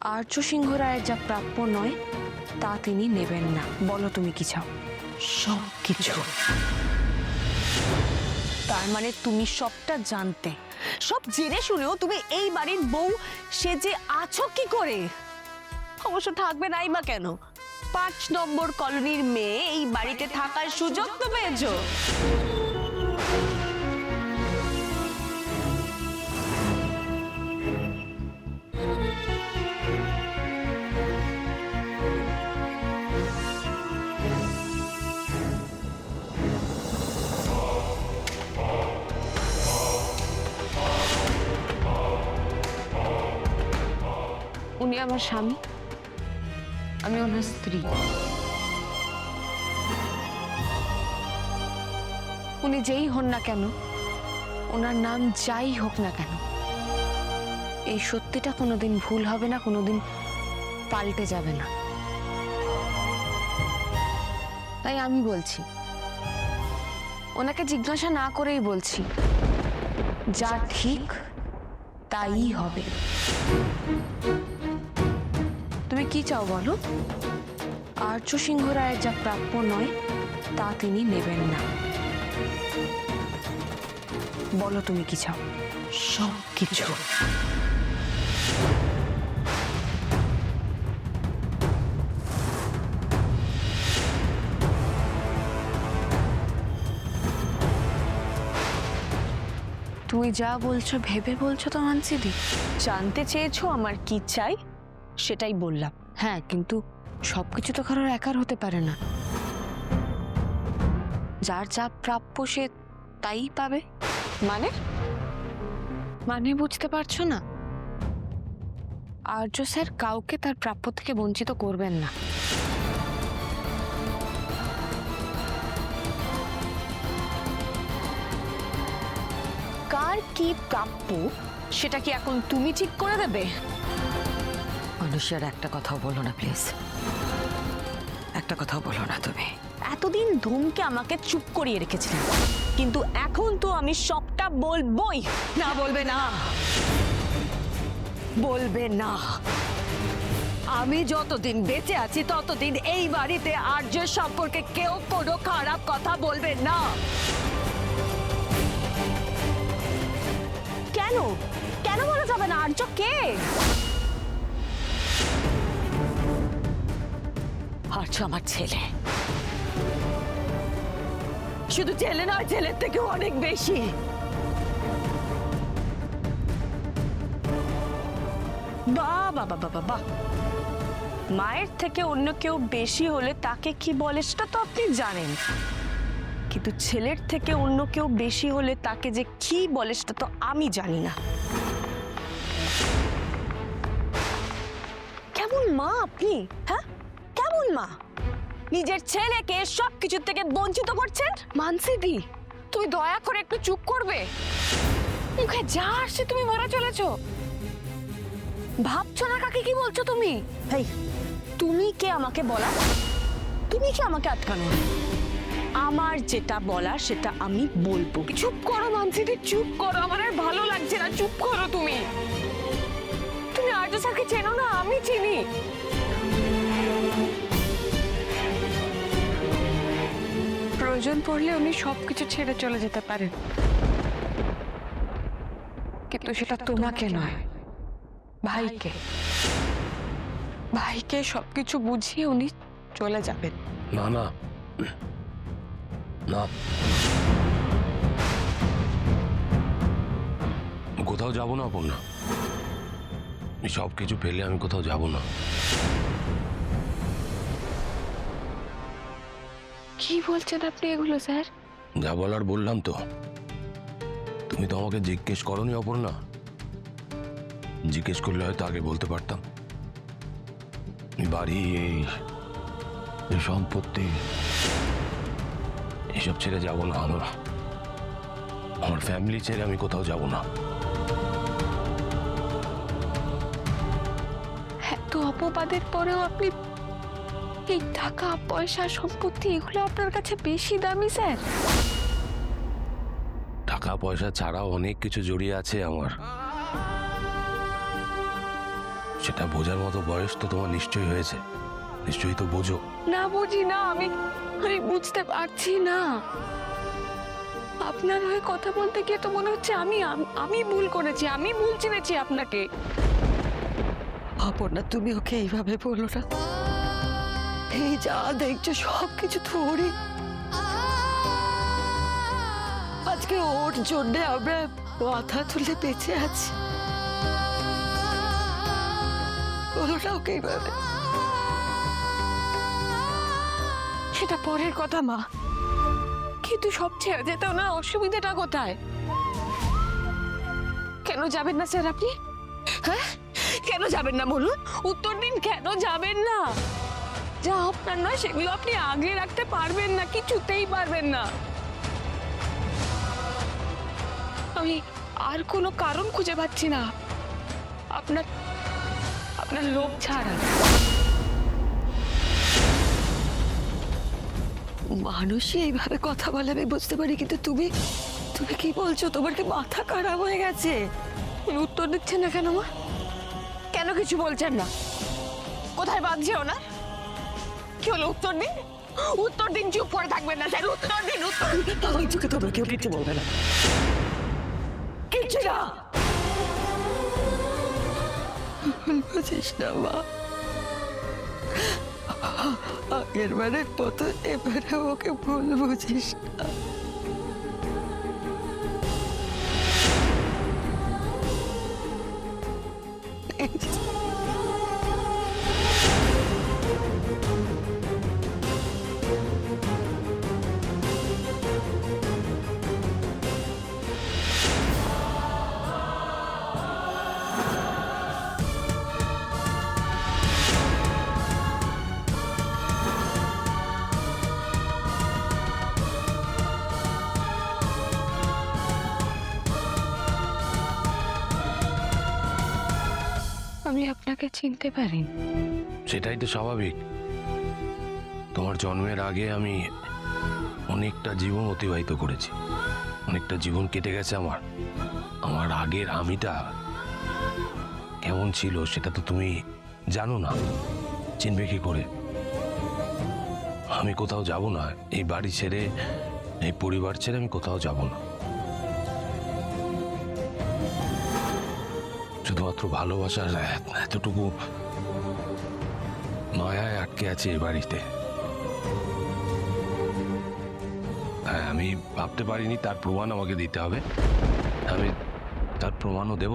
আর্য সিংহ রায়ের যা প্রাপ্য নয় তা তিনি নেবেন না। বলো তুমি কি চাও? সব কিছু। তার মানে তুমি সবটা জানতে, সব জেনে শুনেও তুমি এই বাড়ির বউ সেজে আছো কি করে? অবশ্য থাকবে নাই বা কেন? 5 নম্বর কলোনির মেয়ে এই বাড়িতে থাকার সুযোগ তো পেয়েছো। উনি আমার স্বামী, আমি ওনার স্ত্রী। উনি যেই হন না কেন, ওনার নাম যাই হোক না কেন, এই সত্যিটা কোনোদিন ভুল হবে না, কোনোদিন পাল্টে যাবে না। তাই আমি বলছি, ওনাকে জিজ্ঞাসা না করেই বলছি, যা ঠিক তাই হবে। তুমি কি চাও বলো? আর্য সিংহ রায়ের যা প্রাপ্য নয় তা তিনি নেবেন না। বলো তুমি কি চাও? সব কিছু। তুমি যা বলছো ভেবে বলছো তো মানসিদি? জানতে চেয়েছো আমার কি চাই, সেটাই বললাম। হ্যাঁ, কিন্তু সবকিছু তো কারোর একার হতে পারে না। যার যা প্রাপ্য সে তাই পাবে। মানে? মানে বুঝতে পারছো না? আর্য স্যার কাউকে তার প্রাপ্য থেকে বঞ্চিত করবেন না। কার কি প্রাপ্য সেটা কি এখন তুমি ঠিক করে দেবে? মানুষের একটা কথাও বলো না প্লিজ, একটা কথাও বলো না তুমি। এতদিন ধমকে আমাকে চুপ করিয়ে রেখেছিলেন, কিন্তু এখন তো আমি সবটা বলবোই। না বলবে না, বলবে না। আমি যতদিন বেঁচে আছি ততদিন এই বাড়িতে আর্যের সম্পর্কে কেউ কোনো খারাপ কথা বলবে না। কেন কেন বলা যাবে না? আর্য কে? আর্য আমার ছেলে। শুধু ছেলে নয়, ছেলের থেকেও অনেক বেশি। বাহ বাহ বাহ বাহ বাহ। মায়ের থেকে অন্য কেউ বেশি হলে তাকে কি বলে সেটা তো আপনি জানেন, কিন্তু ছেলের থেকে অন্য কেউ বেশি হলে তাকে যে কি বলে সেটা তো আমি জানি না। কেমন মা আপনি? হ্যাঁ, কেমন মা? নিজের ছেলেকে সবকিছু থেকে বঞ্চিত করছেন। মানসিদি, তুমি দয়া করে একটু চুপ করবে? মুখে যা আসছে তুমি বলে চলেছো। ভাবছো না কাকে কি বলছো তুমি? এই, তুমি কে আমাকে বলা? তুমি কি আমাকে আটকানো? আমার যেটা বলা সেটা আমি বলবো। চুপ করো মানসিদি, চুপ করো। আমার আর ভালো লাগছে না, চুপ করো তুমি। তুমি আর্য স্যারকে চেনো না? আমি চিনি। প্রয়োজন পড়লে উনি সবকিছু ছেড়ে চলে যেতে পারেন, কিন্তু সেটা তোমাকে নয়, ভাইকে। ভাইকে সবকিছু বুঝিয়ে উনি চলে যাবেন। না না না, কোথাও যাব না অপর্ণা। সবকিছু ফেলে আমি কোথাও যাব না। কি বলছেন আপনি এগুলো স্যার? যা বলার বললাম তো। তুমি তো আমাকে জিজ্ঞেস করনি অপর্ণা। জিজ্ঞেস করলে হয়তো আগে বলতে পারতাম। বাড়ি, এই সম্পত্তি, এসব ছেড়ে যাব না। আমার ফ্যামিলি ছেড়ে আমি কোথাও যাব না। এত অপবাদের পরেও আপনি এই টাকা পয়সা সম্পত্তি এগুলো আপনার কাছে বেশি দামি স্যার? টাকা পয়সা ছাড়াও অনেক কিছু জড়িয়ে আছে আমার। সেটা বোঝার মতো বয়স তো তোমার নিশ্চয়ই হয়েছে, নিশ্চয়ই তো বোঝো। না বুঝি না, আমি বুঝতে পারছি না। আপনার হয়ে কথা বলতে গিয়ে তো মনে হচ্ছে আমি ভুল করেছি, আমি ভুল চিনেছি আপনাকে। অপর্ণা, তুমি ওকে এইভাবে বলো না। এই যা দেখছো সবকিছু তোরই। আজকে ওর জন্য আমরা মাথা তুলে বেঁচে আছি। বলো না ওকে এইভাবে। সেটা পরের কথা মা, কিন্তু সব ছেড়ে যেতে ওনার অসুবিধাটা কোথায়? কেন যাবেন না স্যার আপনি? হ্যাঁ, কেন যাবেন না বলুন? উত্তর দিন, কেন যাবেন না? যা আপনার নয় সেগুলো আপনি আগলে রাখতে পারবেন না, কিছুতেই পারবেন না। আমি আর কোনো কারণ খুঁজে পাচ্ছি না আপনার লোভ ছাড়া। মানুষই এইভাবে কথা বলে আমি বুঝতে পারি, কিন্তু তুমি তুমি কি বলছো? তোমার কি মাথা খারাপ হয়ে গেছে? উত্তর দিচ্ছেন না কেন মা? কেন কিছু বলছেন না? কোথায় বাঁধছে ওনার? কি হলো? উত্তর দিন, উত্তর দিন। চুপ করে থাকবেন না স্যার, উত্তর দিন, উত্তর দিন। আমার চোখে তোমরা কেউ কিছু বলবে না, কিচ্ছু না। বুঝিস না মা, আগের বারের মতো এবারে ওকে ভুল বুঝিস না। আমি আপনাকে চিনতে পারি। সেটাই তো স্বাভাবিক। তোমার জন্মের আগে আমি অনেকটা জীবন অতিবাহিত করেছি, অনেকটা জীবন কেটে গেছে আমার। আমার আগের আমিটা কেমন ছিল সেটা তো তুমি জানো না, চিনবে কি করে? আমি কোথাও যাব না, এই বাড়ি ছেড়ে, এই পরিবার ছেড়ে আমি কোথাও যাব না। শুধুমাত্র ভালোবাসার এতটুকু মায়ায় আটকে আছে এই বাড়িতে। হ্যাঁ, আমি ভাবতে পারিনি তার প্রমাণ আমাকে দিতে হবে। আমি তার প্রমাণও দেব।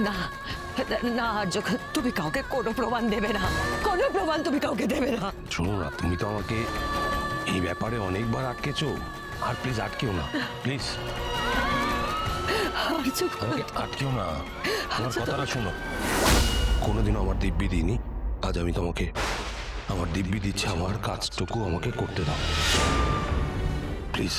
না না যখন তুমি কাউকে কোনো প্রমাণ দেবে না, কোনো প্রমাণ তুমি কাউকে দেবে না। শোনো না, তুমি তো আমাকে এই ব্যাপারে অনেকবার আটকেছো, আর প্লিজ আটকেও না, প্লিজ আমাকে আটকেও না। আমার কথাটা শোনো, কোনোদিনও আমার দিব্যি দিইনি, আজ আমি তোমাকে আমার দিব্যি দিচ্ছি। আমার কাজটুকু আমাকে করতে দাও প্লিজ।